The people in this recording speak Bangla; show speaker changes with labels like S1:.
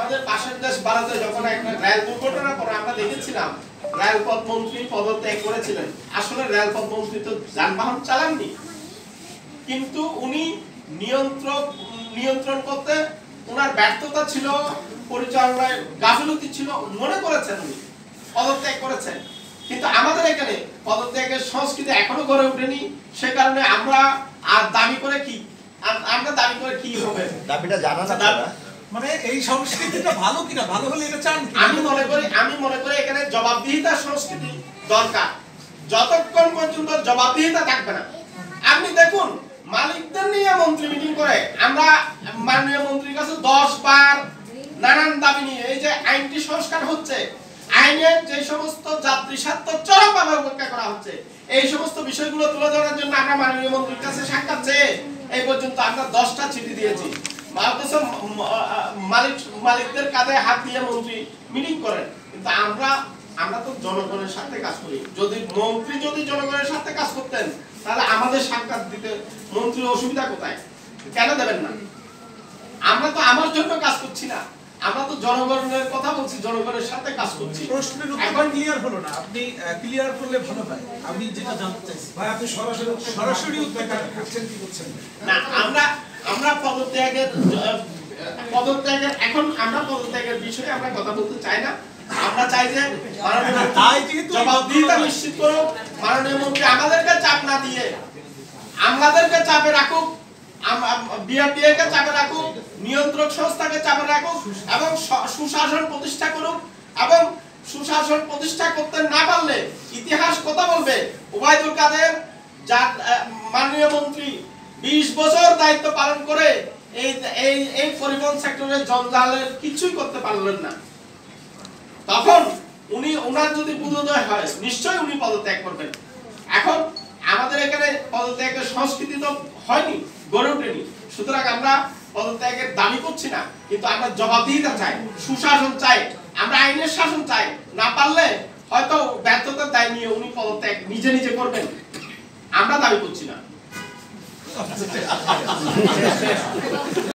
S1: আমাদের পাশের দেশ ভারতে যখন একটা রেল দুর্ঘটনার পরে আমরা দেখেছিলাম রেলপথ মন্ত্রী পদত্যাগ করেছিলেন। আসলে রেলপথ মন্ত্রী তো যানবাহন চালাননি, কিন্তু উনি নিয়ন্ত্রণ করতে ওনার ব্যর্থতা ছিল, পরিচালনায় গাফিলতি ছিল মনে করেছেন, উনি পদত্যাগ করেছেন। কিন্তু আমাদের এখানে পদত্যাগের সংস্কৃতি এখনো গড়ে ওঠেনি। সে কারণে আমরা আর দাবি করে কি হবে?
S2: দাবিটা জানা না,
S3: মানে এই সংস্কৃতিটা ভালো কিনা, ভালো হলে এটা চান।
S1: আমি মনে করি এখানে জবাবদিহিতার সংস্কৃতি দরকার। যতক্ষণ পর্যন্ত জবাবদিহিতা থাকবে না, আপনি দেখুন মালিকদের নিয়ে মন্ত্রী মিটিং করে, আমরা মাননীয় মন্ত্রীর কাছে 10 বার নানান দাবি নিয়ে এই যে আইনটি সংস্কার হচ্ছে, আইনের যে সমস্ত যাত্রী স্বার্থ চরমভাবে উপেক্ষা করা হচ্ছে, এই সমস্ত বিষয়গুলো তুলে ধরার জন্য আমরা মাননীয় মন্ত্রীর কাছে সাক্ষাৎ চেয়ে এই পর্যন্ত আমরা 10টা চিঠি দিয়েছি। মালিকদের কাঁধে হাত দিয়ে মন্ত্রী মিটিং করেন, কিন্তু আমরা তো জনগণের সাথে কাজ করি। মন্ত্রী যদি জনগণের সাথে কাজ করতেন তাহলে আমাদের সাক্ষাৎ দিতে মন্ত্রীর অসুবিধা কোথায়? কেন দেবেন না? আমরা তো আমার জন্য কাজ করছি না, আমরা তো জনগণের কথা বলছি, জনগণের সাথে কাজ করছি।
S3: প্রশ্নের উত্তর ক্লিয়ার হলো না, আপনি ক্লিয়ার করলে ভালো হয়। আমি যেটা জানতে চাইছি ভাই, আপনি সরাসরি উত্তরটা করছেন কি করছেন
S1: না? আমরা পদত্যাগের এখন আমরা পদত্যাগের বিষয়ে আমরা কথা বলতে চাই না। আমরা চাই যে জবাবদিহিতা নিশ্চিত করুক মাননীয় মন্ত্রী, আমাদেরকে চাপ না দিয়ে আমাদেরকে চাপে রাখুক, বিআরটিএ কে চাপে রাখুক, নিয়ন্ত্রক সংস্থাকে চাপে রাখুক এবং সুশাসন প্রতিষ্ঠা করুক। এবং সুশাসন প্রতিষ্ঠা করতে না পারলে ইতিহাস কথা বলবে, ওবায়দুল কাদের মাননীয় মন্ত্রী 20 বছর দায়িত্ব পালন করে এই পরিবহন সেক্টরের জঞ্জালের কিছুই করতে পারলেন না। তখন ওনার যদি বুদ্ধোদয় হয় নিশ্চয়ই উনি পদত্যাগ করবেন। এখন আমাদের এখানে পদত্যাগের সংস্কৃতি তো হয়নি, গড়ে ওঠেনি। সুতরাং আমরা পদত্যাগের দাবি করছি না, কিন্তু আমরা জবাবদিহিতা চাই, সুশাসন চাই, আমরা আইনের শাসন চাই। না পারলে হয়তো ব্যর্থতার দায় নিয়ে উনি পদত্যাগ নিজে করবেন, আমরা দাবি করছি না।